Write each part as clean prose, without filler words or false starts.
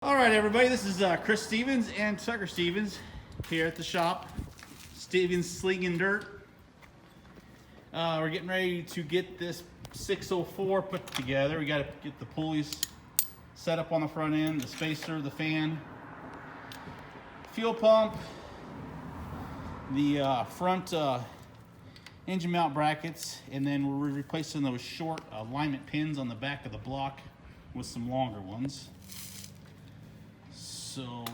All right, everybody, this is Chris Stevens and Tucker Stevens here at the shop, Stevens Slinging Dirt. We're getting ready to get this 604 put together. We got to get the pulleys set up on the front end, the spacer, the fan, fuel pump, the front engine mount brackets, and then we're replacing those short alignment pins on the back of the block with some longer ones. So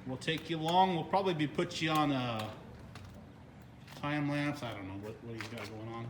we'll take you along. We'll probably put you on a time lapse. I don't know what he's got going on.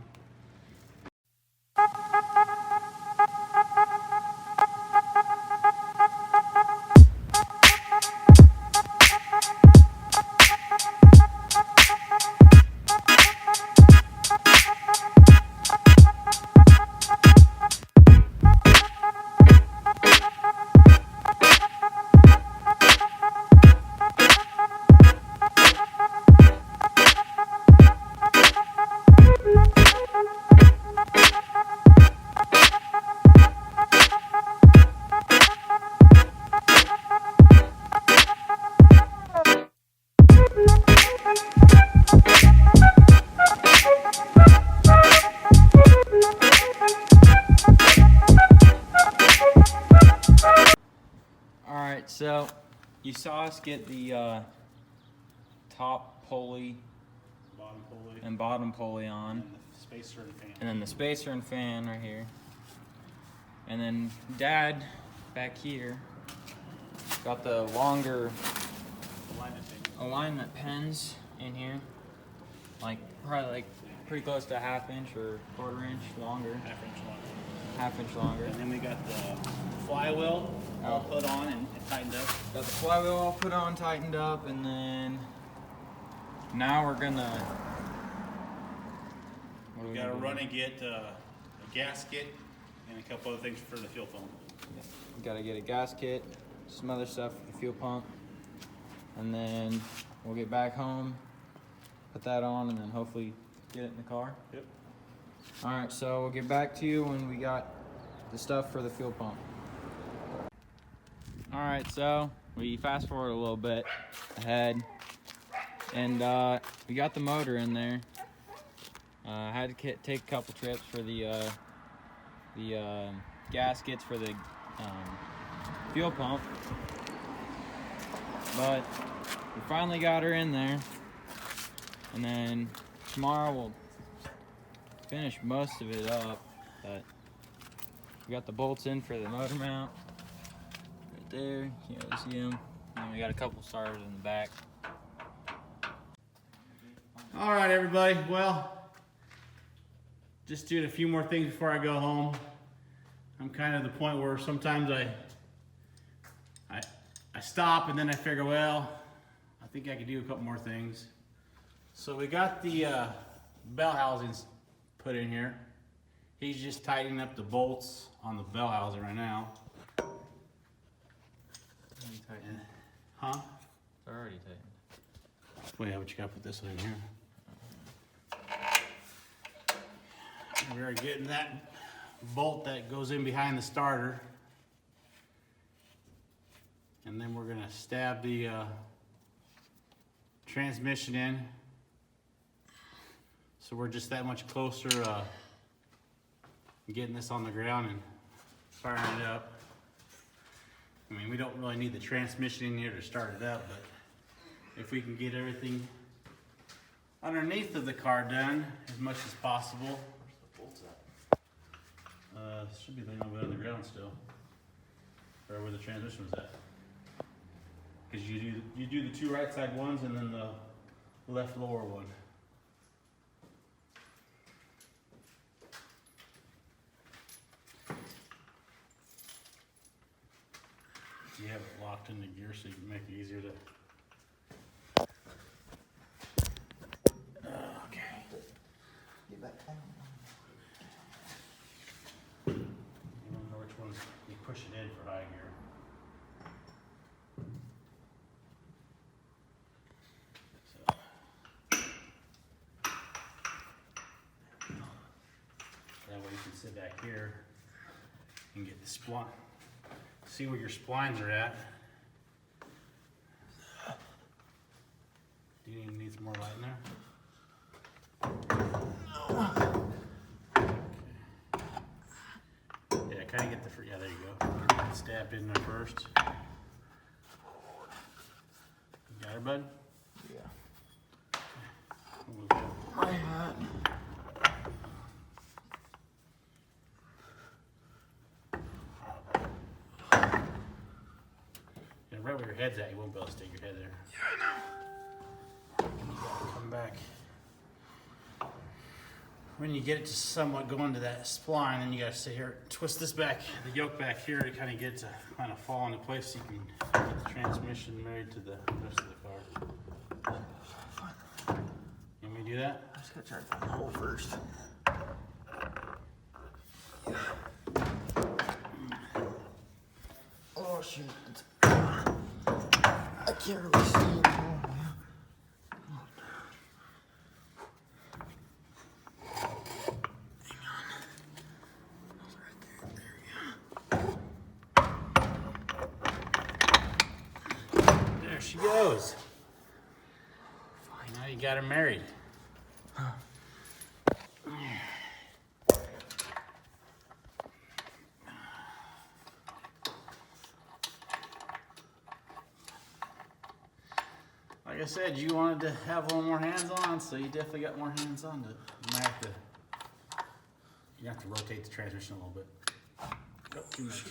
Alright, so you saw us get the top pulley Bottom bottom pulley on, and the spacer and fan. and then the spacer and fan right here. And then Dad, back here, got the longer alignment pins in here. Probably pretty close to 1/2 inch or 1/4 inch longer. 1/2 inch longer. 1/2 inch longer. And then we got the flywheel all put on and tightened up. Got the flywheel all put on, tightened up, and then now we're gonna. We got to run and get a gasket and a couple other things for the fuel pump. We gotta get a gasket, some other stuff for the fuel pump, and then we'll get back home, put that on, and then hopefully get it in the car. Yep. All right, so we'll get back to you when we got the stuff for the fuel pump. All right, so we fast forward a little bit ahead, and we got the motor in there. Had to take a couple trips for the gaskets for the fuel pump, but we finally got her in there, and then tomorrow we'll finish most of it up. But we got the bolts in for the motor mount right there, you can't really see them, and we got a couple starters in the back. All right, everybody. Well, just doing a few more things before I go home. I'm kind of at the point where sometimes I stop and then I figure, well, I think I could do a couple more things. So we got the bell housings put in here. He's just tightening up the bolts on the bell housing right now. Huh? It's already tightened. Well, yeah, but you gotta put this one in here. We're getting that bolt that goes in behind the starter. And then we're gonna stab the transmission in. So we're just that much closer getting this on the ground and firing it up. I mean, we don't really need the transmission in here to start it up, but if we can get everything underneath of the car done as much as possible. Where's the bolts at? Should be laying over on the ground still, or where the transmission was at. Because you do the two right side ones and then the left lower one. You have it locked into gear so you can make it easier to. Okay. Get back down. You don't know which ones you push it in for high gear. So. That way you can sit back here and get the spline. See where your splines are at. He needs more light in there. Yeah, kind of get the, yeah, there you go. Get it stabbed in there first. You got it, bud? Yeah. We'll move that. My hat. Yeah, right where your head's at, you won't be able to stick your head there. Yeah, I know. You gotta come back. When you get it to somewhat go into that spline, then you gotta sit here, twist this back, the yoke back here to kind of get it to kind of fall into place so you can get the transmission married to the rest of the car. You want me to do that? I just gotta try to find the hole first. Oh shoot. I can't really see it anymore, man. There she goes. Now you got her married. Like I said, you wanted to have a little more hands-on, so you definitely got more hands-on. You might have to, you have to rotate the transmission a little bit. Oh, too much.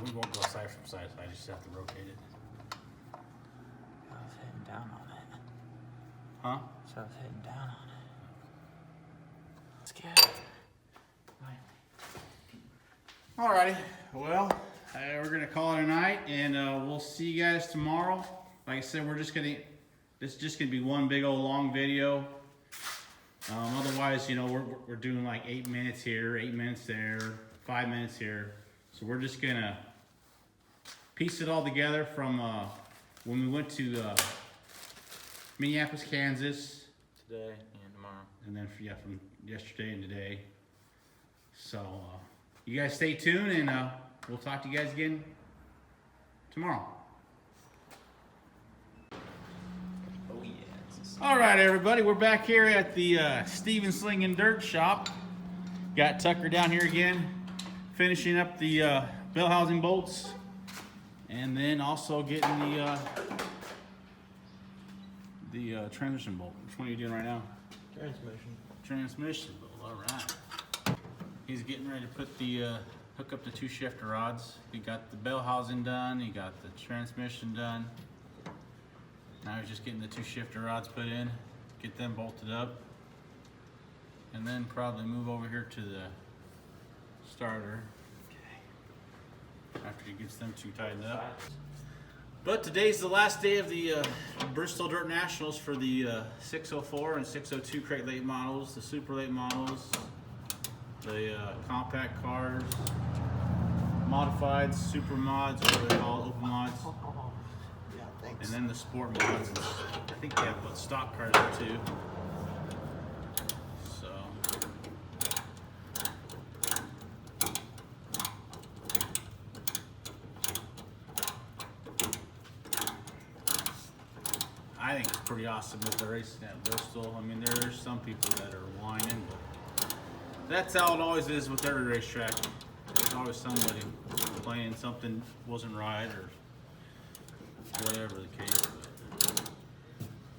We won't go side from side, so I just have to rotate it. I was heading down on it. Huh? So I was heading down on it. Scared. Alrighty, well, we're gonna call it a night, and we'll see you guys tomorrow. Like I said, this is just gonna be one big old long video. Otherwise, you know, we're doing like 8 minutes here, 8 minutes there, 5 minutes here. So we're just gonna piece it all together from when we went to Minneapolis, Kansas, Today and tomorrow. and then from yesterday and today. So you guys stay tuned, and we'll talk to you guys again tomorrow. Oh yeah. All right, everybody, we're back here at the Steven Slinging Dirt Shop. Got Tucker down here again, finishing up the bell housing bolts, and then also getting the transmission bolt. Which one are you doing right now? Transmission. Transmission bolt. All right. He's getting ready to put the hook up the 2 shifter rods. He got the bell housing done. He got the transmission done. Now he's just getting the 2 shifter rods put in, get them bolted up, and then probably move over here to the starter after he gets them 2 tightened up. But today's the last day of the Bristol Dirt Nationals for the 604 and 602 crate late models, the super late models, the compact cars, modifieds, super mods, whatever they call it, open mods. Yeah, thanks. And then the sport mods. I think they have stock cars there too. So. I think it's pretty awesome with the racing at Bristol. I mean, there's some people that are whining, but that's how it always is with every racetrack. There's always somebody complaining something wasn't right or whatever the case.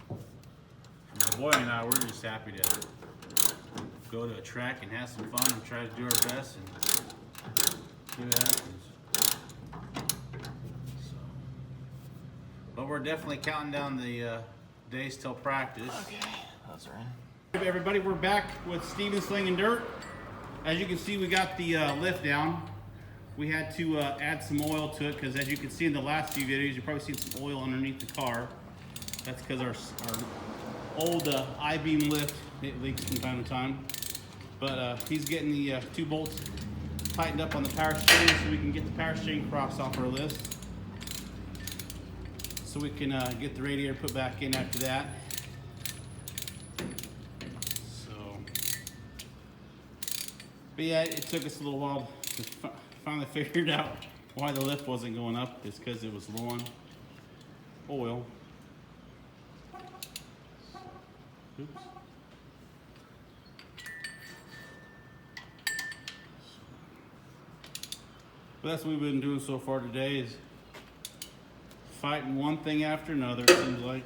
But my boy and I, we're just happy to go to a track and have some fun and try to do our best and see what happens. So, but we're definitely counting down the days till practice. Okay, those are in. Hey everybody, we're back with Steven Slinging Dirt. As you can see, we got the lift down. We had to add some oil to it because, as you can see in the last few videos, you've probably seen some oil underneath the car. That's because our old I-beam lift, it leaks from time to time. But he's getting the 2 bolts tightened up on the power steering so we can get the power steering cross off our list. So we can get the radiator put back in after that. But yeah, it took us a little while to finally figure out why the lift wasn't going up is because it was low on oil. Oops. But that's what we've been doing so far today, is fighting one thing after another, it seems like.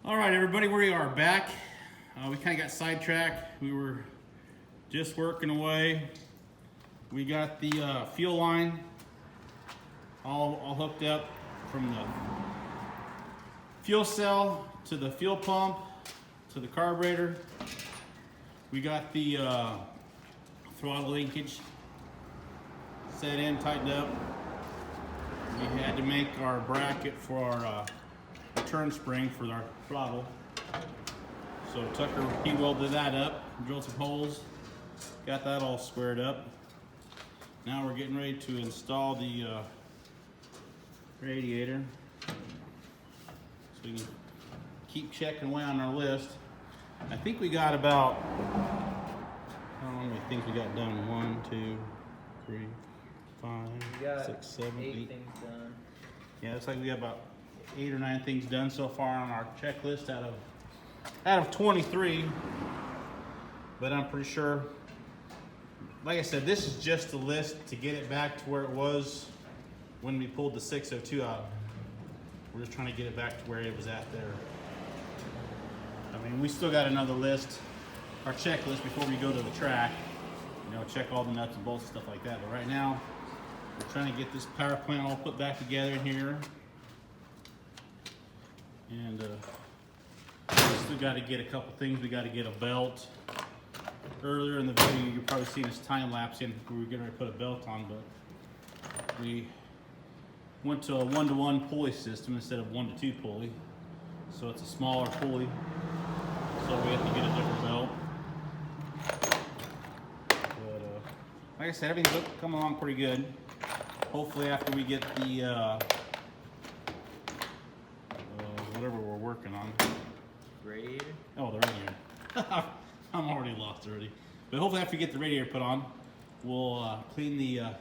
All right, everybody, we are back. We kind of got sidetracked. We were just working away. We got the fuel line all hooked up from the fuel cell to the fuel pump to the carburetor. We got the throttle linkage set in, tightened up. We had to make our bracket for our return spring for our throttle. So Tucker, he welded that up, drilled some holes, got that all squared up. Now we're getting ready to install the radiator. So we can keep checking away on our list. I think we got about, how many things we got done? 1, 2, 3, 5, 6, 7, 8 things done. Yeah, looks like we got about 8 or 9 things done so far on our checklist out of 23. But I'm pretty sure, like I said, this is just a list to get it back to where it was when we pulled the 602 out. We're just trying to get it back to where it was at there. I mean, we still got another list, our checklist before we go to the track. You know, check all the nuts and bolts and stuff like that. But right now, we're trying to get this power plant all put back together in here. And we still got to get a couple things. We got to get a belt. Earlier in the video, you've probably seen this time lapse in. We were getting ready to put a belt on, but we went to a 1-to-1 pulley system instead of 1-to-2 pulley. So it's a smaller pulley. So we have to get a different belt. But like I said, everything's coming along pretty good. Hopefully after we get the whatever we're working on. Radiator? Oh, the radiator. I'm already lost already. But hopefully after we get the radiator put on, we'll clean the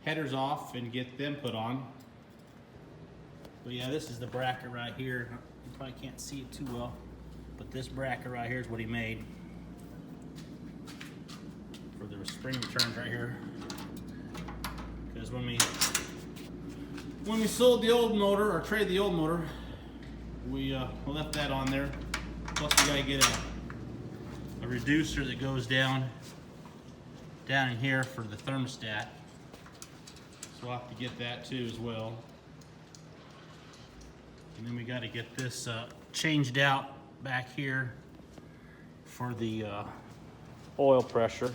headers off and get them put on. But yeah, this is the bracket right here. You probably can't see it too well, but this bracket right here is what he made for the spring returns right here. Because when we sold the old motor, or traded the old motor, we left that on there. Plus we gotta get a reducer that goes down in here for the thermostat. So we'll have to get that too as well. And then we got to get this changed out back here for the oil pressure.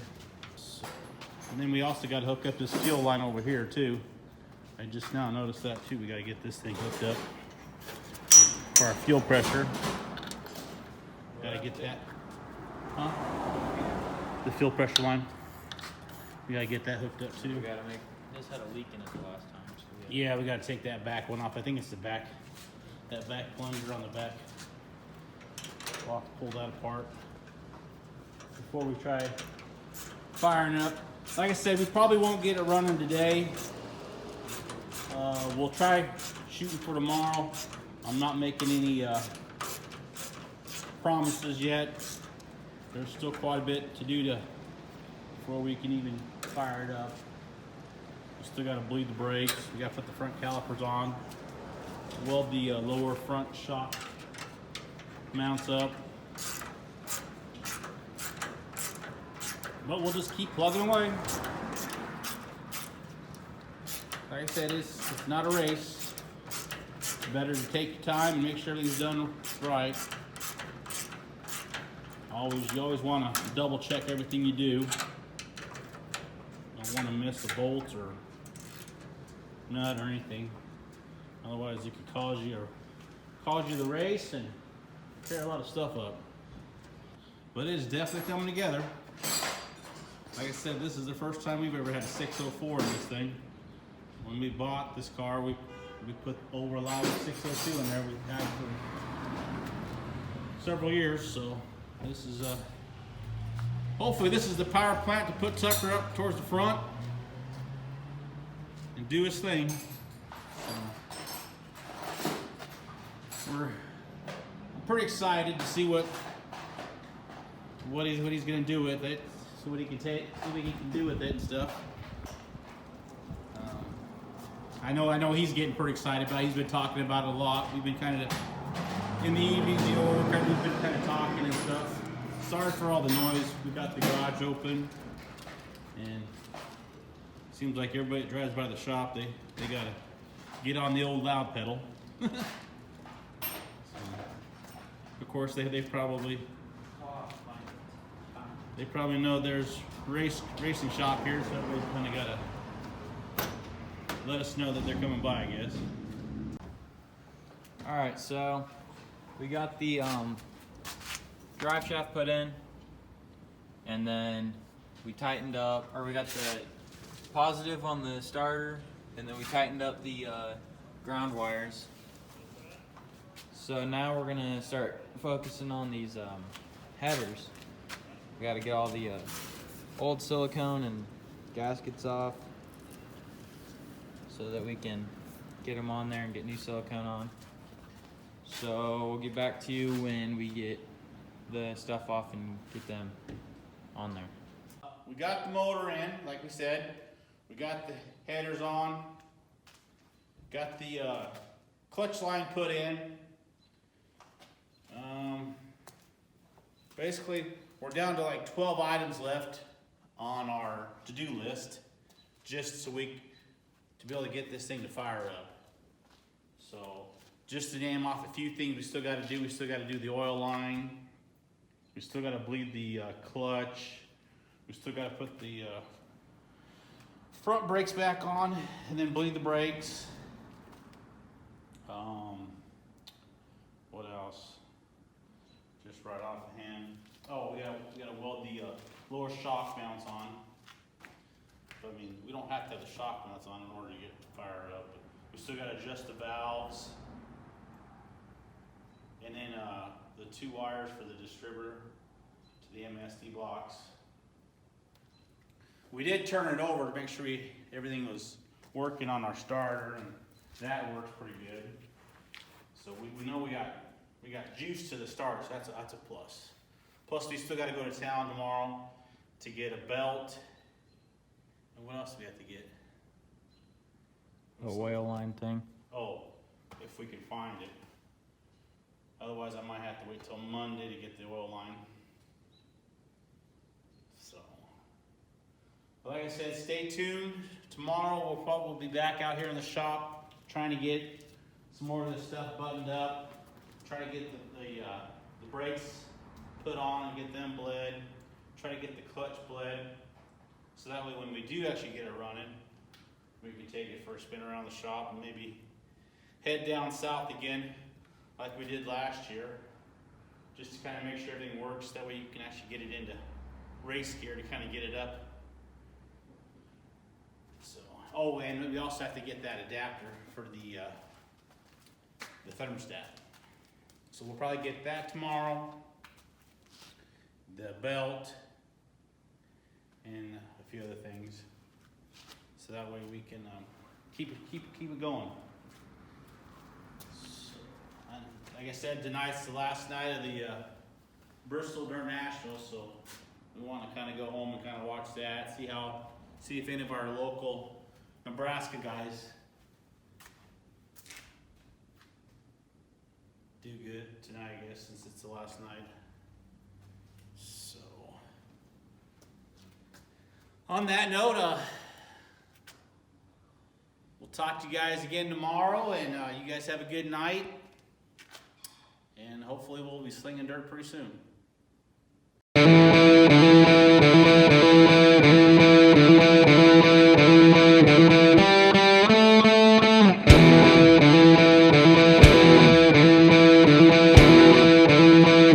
And then we also got to hook up this fuel line over here too. I just now noticed that too. We got to get this thing hooked up for our fuel pressure. Got to get that. Huh? The fuel pressure line. We got to get that hooked up too. We gotta make, this had a leak in it the last time. So Yeah, we got to take that back one off. I think it's the back, that back plunger on the back. We'll have to pull that apart before we try firing up. Like I said, we probably won't get it running today. We'll try shooting for tomorrow. I'm not making any promises yet. There's still quite a bit to do before we can even fire it up. We still got to bleed the brakes. We got to put the front calipers on. Weld the lower front shock mounts up. But we'll just keep plugging away. Like I said, it's not a race. It's better to take your time and make sure everything's done right. You always want to double check everything you do. Don't want to miss a bolt or nut or anything. Otherwise, it could cause you the race and tear a lot of stuff up. But it is definitely coming together. Like I said, this is the first time we've ever had a 604 in this thing. When we bought this car, we put over a lot of 602 in there. We've had for several years, so this is hopefully this is the power plant to put Tucker up towards the front and do his thing. We're pretty excited to see what he's gonna do with it, see what he can do with it and stuff. I know he's getting pretty excited about it. He's been talking about it a lot. We've been kind of in the evenings, we've been kind of talking and stuff. Sorry for all the noise. We got the garage open, and seems like everybody that drives by the shop, they gotta get on the old loud pedal. Of course, they probably know there's racing shop here, so everybody's kind of gotta let us know that they're coming by, I guess. All right, so we got the drive shaft put in, and then we tightened up, or we got the positive on the starter, and then we tightened up the ground wires. So now we're gonna start focusing on these headers. We gotta get all the old silicone and gaskets off so that we can get them on there and get new silicone on. So we'll get back to you when we get the stuff off and get them on there. We got the motor in, like we said. We got the headers on. Got the clutch line put in. Basically, we're down to like 12 items left on our to-do list, just so to be able to get this thing to fire up. So, just to name off a few things we still got to do. We still got to do the oil line. We still got to bleed the clutch. We still got to put the front brakes back on and then bleed the brakes. What else? Just right off the hand. Oh, we gotta weld the lower shock mounts on. But, I mean, we don't have to have the shock mounts on in order to get fired up. But we still gotta adjust the valves. And then the 2 wires for the distributor to the MSD blocks. We did turn it over to make sure everything was working on our starter, and that works pretty good. So we know we got juice to the starter, so that's a plus. Plus, we still got to go to town tomorrow to get a belt. And what else do we have to get? The oil line thing. Oh, if we can find it. Otherwise, I might have to wait till Monday to get the oil line. So, like I said, stay tuned. Tomorrow we'll probably be back out here in the shop trying to get some more of this stuff buttoned up. Try to get the brakes put on and get them bled. Try to get the clutch bled. So that way when we do actually get it running, we can take it for a spin around the shop and maybe head down south again like we did last year. Just to kind of make sure everything works. That way you can actually get it into race gear to kind of get it up. So, oh, and we also have to get that adapter for the thermostat. So we'll probably get that tomorrow. The belt and a few other things. So that way we can keep it going. So, like I said, tonight's the last night of the Bristol Dirt National, so we want to kind of go home and kind of watch that, see if any of our local Nebraska guys do good tonight, I guess, since it's the last night. So, on that note, we'll talk to you guys again tomorrow, and you guys have a good night, and hopefully we'll be slinging dirt pretty soon.